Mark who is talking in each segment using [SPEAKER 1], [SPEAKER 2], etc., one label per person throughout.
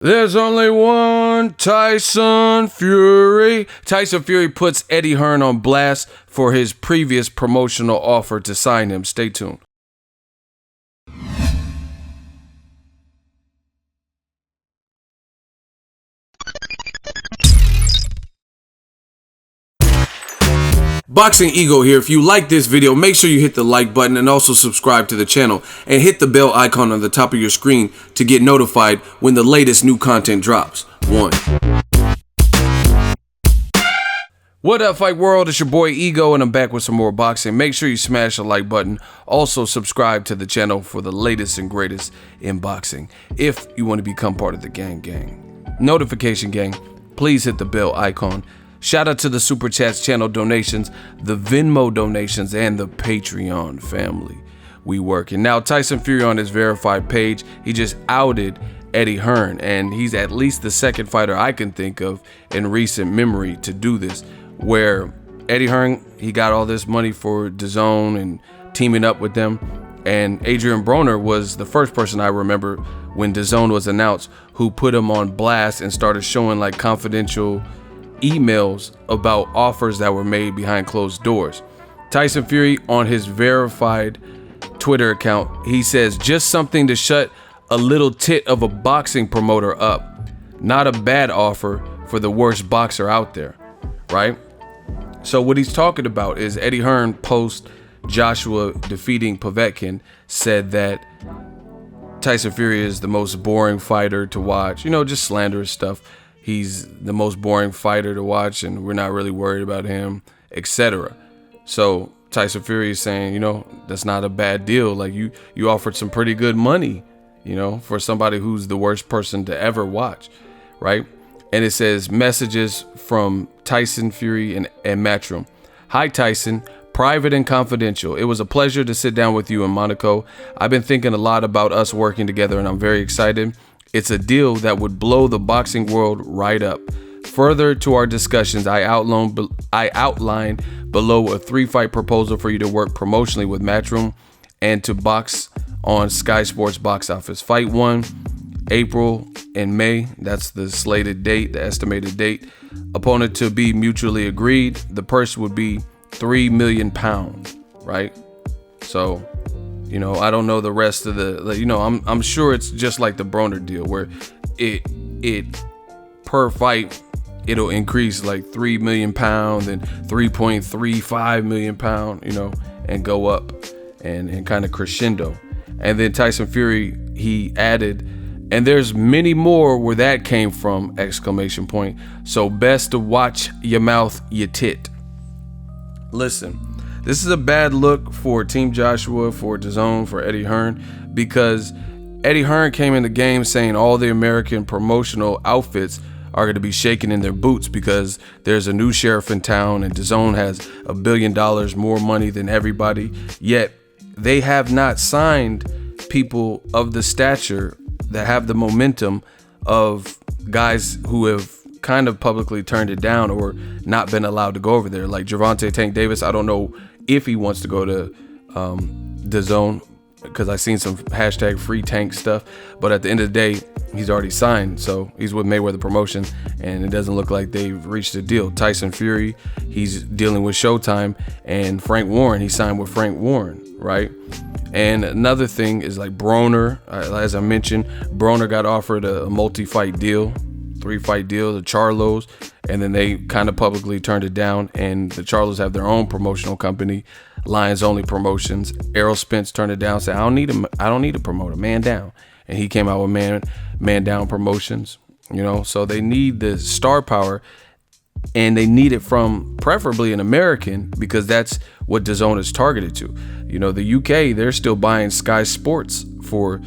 [SPEAKER 1] There's only one Tyson Fury. Tyson Fury puts Eddie Hearn on blast for his previous promotional offer to sign him. Stay tuned. Boxingego here. If you like this video, make sure you hit the like button and also subscribe to the channel and hit the bell icon on the top of your screen to get notified when the latest new content drops. What up, fight world? It's your boy Ego and I'm back with some more boxing. Make sure you smash the like button. Also subscribe to the channel for the latest and greatest in boxing. If you want to become part of the gang. Notification gang, please hit the bell icon. Shout out to the Super Chats channel donations, the Venmo donations, and the Patreon family. We work. And now Tyson Fury on his verified page, he just outed Eddie Hearn, and he's at least the second fighter I can think of in recent memory to do this, where Eddie Hearn, he got all this money for DAZN and teaming up with them, and Adrian Broner was the first person I remember when DAZN was announced who put him on blast and started showing like confidential emails about offers that were made behind closed doors. Tyson Fury on his verified Twitter account, he says, just something to shut a little tit of a boxing promoter up. Not a bad offer for the worst boxer out there, right? So what he's talking about is Eddie Hearn post Joshua defeating Povetkin said that Tyson Fury is the most boring fighter to watch, you know, just slanderous stuff. He's the most boring fighter to watch and we're not really worried about him, etc. So Tyson Fury is saying, you know, that's not a bad deal. Like you offered some pretty good money, you know, for somebody who's the worst person to ever watch, right? And it says messages from Tyson Fury and Matchroom. Hi Tyson, private and confidential. It was a pleasure to sit down with you in Monaco. I've been thinking a lot about us working together and I'm very excited. It's a deal that would blow the boxing world right up. Further to our discussions, I outlined below a 3-fight proposal for you to work promotionally with Matchroom and to box on Sky Sports box office. Fight 1, April and May. That's the slated date, the estimated date. Opponent to be mutually agreed. The purse would be £3 million, right? So, you know, I don't know the rest of the, you know, I'm sure it's just like the Broner deal where it per fight, it'll increase like £3 million and 3.35 million pound, you know, and go up and kind of crescendo. And then Tyson Fury, he added, and there's many more where that came from, ! So best to watch your mouth, your tit. Listen. This is a bad look for Team Joshua, for DAZN, for Eddie Hearn, because Eddie Hearn came in the game saying all the American promotional outfits are going to be shaking in their boots because there's a new sheriff in town and DAZN has $1 billion more money than everybody. Yet they have not signed people of the stature that have the momentum of guys who have kind of publicly turned it down or not been allowed to go over there. Like Gervonta Tank Davis, I don't know if he wants to go to DAZN because I seen some hashtag free tank stuff, but at the end of the day, he's already signed. So he's with Mayweather Promotion and it doesn't look like they've reached a deal. Tyson Fury, he's dealing with Showtime, and Frank Warren, he signed with Frank Warren, right? And another thing is like Broner, as I mentioned, Broner got offered a multi-fight deal, 3-fight deal, the Charlos, and then they kind of publicly turned it down, and the Charlos have their own promotional company, Lions Only Promotions. Errol Spence turned it down, said, I don't need a promoter, man down. And he came out with man down promotions, you know, so they need the star power and they need it from preferably an American because that's what DAZN is targeted to. You know, the UK, they're still buying Sky Sports for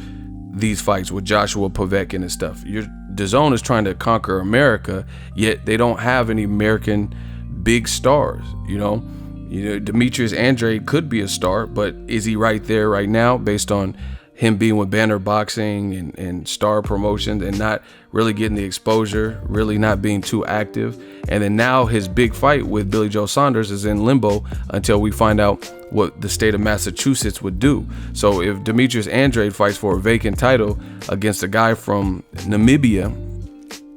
[SPEAKER 1] these fights with Joshua Povetkin and stuff. DAZN is trying to conquer America, yet they don't have any American big stars, you know. Demetrius Andrade could be a star, but is he right there right now based on him being with Banner Boxing and Star Promotions and not really getting the exposure, really not being too active. And then now his big fight with Billy Joe Saunders is in limbo until we find out what the state of Massachusetts would do. So if Demetrius Andrade fights for a vacant title against a guy from Namibia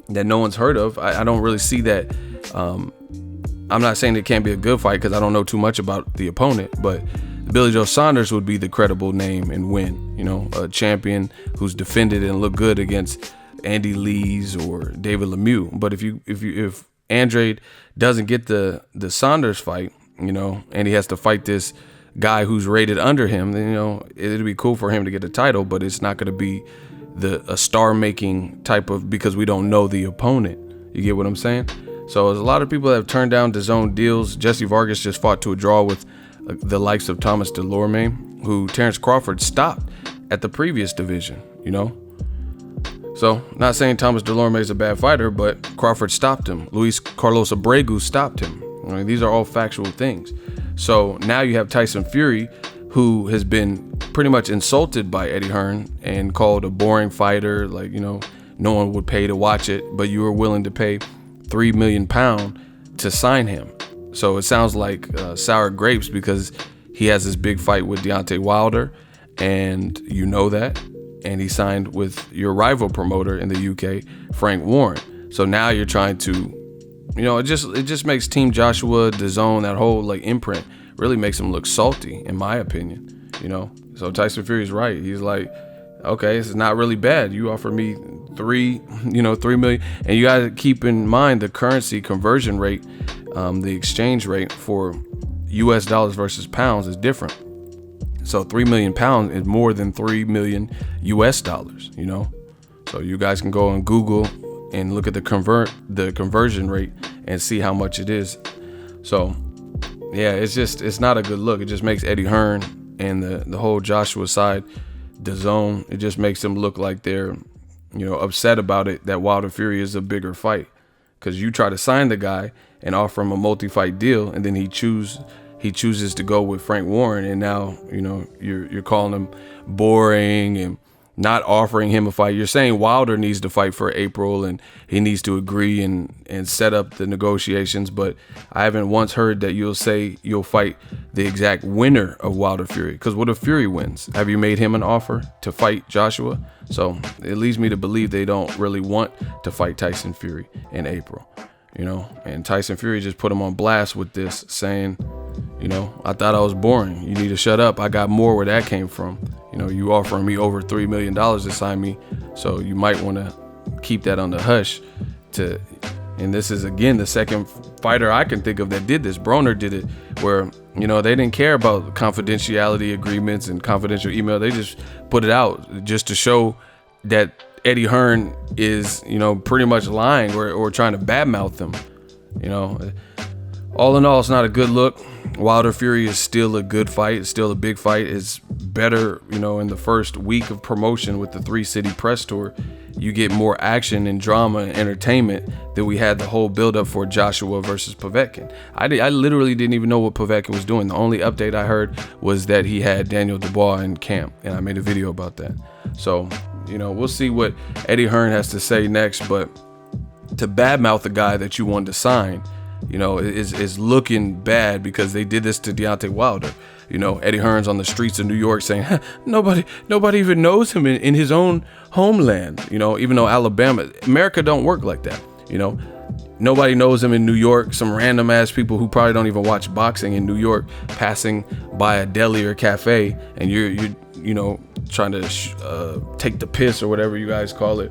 [SPEAKER 1] that no one's heard of, I don't really see that. I'm not saying it can't be a good fight because I don't know too much about the opponent, but Billy Joe Saunders would be the credible name and win, you know, a champion who's defended and looked good against Andy Lees or David Lemieux. But if Andrade doesn't get the Saunders fight, you know, and he has to fight this guy who's rated under him, then, you know, it'd be cool for him to get a title, but it's not going to be a star-making type of, because we don't know the opponent. You get what I'm saying? So there's a lot of people that have turned down DAZN deals. Jesse Vargas just fought to a draw with the likes of Thomas Delorme, who Terrence Crawford stopped at the previous division, you know? So, not saying Thomas Delorme is a bad fighter, but Crawford stopped him. Luis Carlos Abregu stopped him. I mean, these are all factual things. So now you have Tyson Fury, who has been pretty much insulted by Eddie Hearn and called a boring fighter, like, you know, no one would pay to watch it, but you were willing to pay £3 million to sign him. So it sounds like sour grapes, because he has this big fight with Deontay Wilder, and you know that, and he signed with your rival promoter in the UK, Frank Warren. So now you're trying to, you know, it just makes Team Joshua, DAZN, that whole like imprint really makes him look salty, in my opinion, you know. So Tyson Fury's right. He's like, okay, this is not really bad. You offer me $3 million, and you got to keep in mind the currency conversion rate, the exchange rate for US dollars versus pounds is different. So 3 million pounds is more than 3 million US dollars, you know. So you guys can go on Google and look at the conversion rate and see how much it is. So yeah, it's not a good look. It just makes Eddie Hearn and the whole Joshua side, DAZN, it just makes them look like they're, you know, upset about it, that Wilder Fury is a bigger fight. Because you try to sign the guy and offer him a multi-fight deal, and then he chooses to go with Frank Warren, and now, you know, you're calling him boring and not offering him a fight. You're saying Wilder needs to fight for April and he needs to agree and set up the negotiations, but I haven't once heard that you'll say you'll fight the exact winner of Wilder Fury. Because what if Fury wins? Have you made him an offer to fight Joshua? So it leads me to believe they don't really want to fight Tyson Fury in April, you know. And Tyson Fury just put him on blast with this, saying, you know, I thought I was boring. You need to shut up. I got more where that came from. You know, you offering me over $3 million to sign me, so you might want to keep that on the hush. And this is, again, the second fighter I can think of that did this. Broner did it, where, you know, they didn't care about confidentiality agreements and confidential email. They just put it out just to show that Eddie Hearn is, you know, pretty much lying or trying to badmouth them. You know, all in all, it's not a good look. Wilder Fury is still a good fight. It's still a big fight. It's better, you know, in the first week of promotion with the 3-city press tour. You get more action and drama and entertainment than we had the whole buildup for Joshua versus Povetkin. I literally didn't even know what Povetkin was doing. The only update I heard was that he had Daniel Dubois in camp, and I made a video about that. So, you know, we'll see what Eddie Hearn has to say next, but to badmouth the guy that you wanted to sign, you know, is looking bad, because they did this to Deontay Wilder. You know, Eddie Hearn's on the streets of New York saying, nobody even knows him in his own homeland. You know, even though America don't work like that. You know, nobody knows him in New York. Some random ass people who probably don't even watch boxing in New York passing by a deli or cafe, and you're you know, trying to take the piss or whatever you guys call it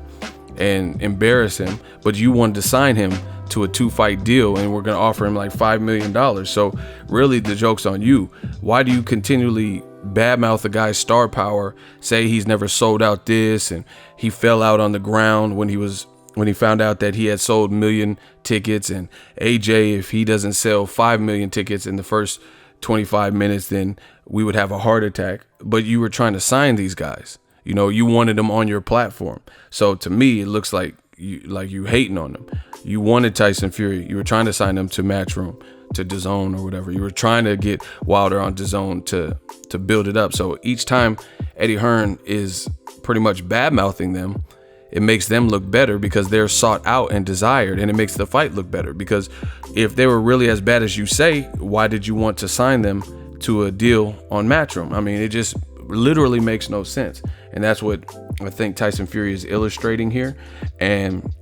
[SPEAKER 1] and embarrass him, but you wanted to sign him to a 2-fight deal, and we're going to offer him like $5 million. So really the joke's on you. Why do you continually badmouth the guy's star power, say he's never sold out this, and he fell out on the ground when he found out that he had sold 1 million tickets, and AJ, if he doesn't sell 5 million tickets in the first 25 minutes, then we would have a heart attack. But you were trying to sign these guys. You know, you wanted them on your platform. So to me, it looks like you hating on them. You wanted Tyson Fury. You were trying to sign him to Matchroom. to DAZN or whatever. You were trying to get Wilder on DAZN to build it up. So each time Eddie Hearn is pretty much bad-mouthing them, it makes them look better because they're sought out and desired, and it makes the fight look better. Because if they were really as bad as you say, why did you want to sign them to a deal on Matchroom? I mean, it just literally makes no sense. And that's what I think Tyson Fury is illustrating here. And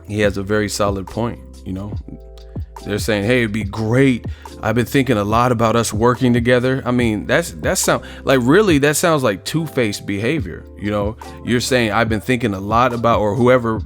[SPEAKER 1] he has a very solid point. You know, they're saying, hey, it'd be great. I've been thinking a lot about us working together. I mean, that sounds like, really, that sounds like two-faced behavior. You know, you're saying I've been thinking a lot about, or whoever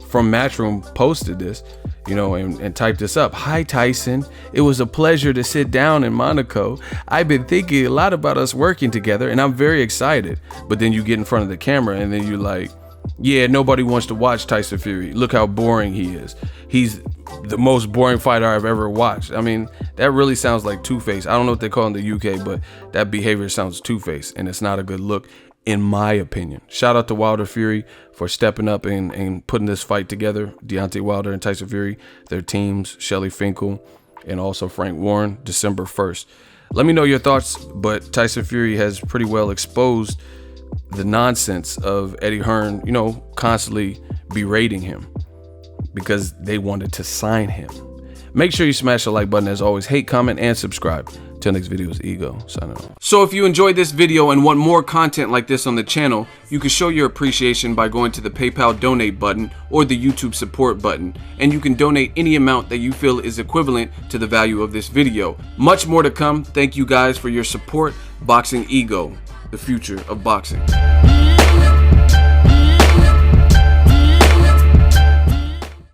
[SPEAKER 1] from Matchroom posted this, you know, and typed this up. Hi, Tyson. It was a pleasure to sit down in Monaco. I've been thinking a lot about us working together, and I'm very excited. But then you get in front of the camera, and then you're like, yeah, nobody wants to watch Tyson Fury. Look how boring he is. He's the most boring fighter I've ever watched. I mean, that really sounds like two-faced. I don't know what they call it in the UK, but that behavior sounds two-faced, and it's not a good look, in my opinion. Shout out to Wilder Fury for stepping up and putting this fight together. Deontay Wilder and Tyson Fury, their teams, Shelly Finkel, and also Frank Warren, December 1st. Let me know your thoughts, but Tyson Fury has pretty well exposed the nonsense of Eddie Hearn, you know, constantly berating him because they wanted to sign him. Make sure you smash the like button. As always, hate, comment, and subscribe. Till next video is Ego signing off. So if you enjoyed this video and want more content like this on the channel, you can show your appreciation by going to the PayPal donate button or the YouTube support button, and you can donate any amount that you feel is equivalent to the value of this video. Much more to come. Thank you guys for your support. Boxingego, the future of boxing.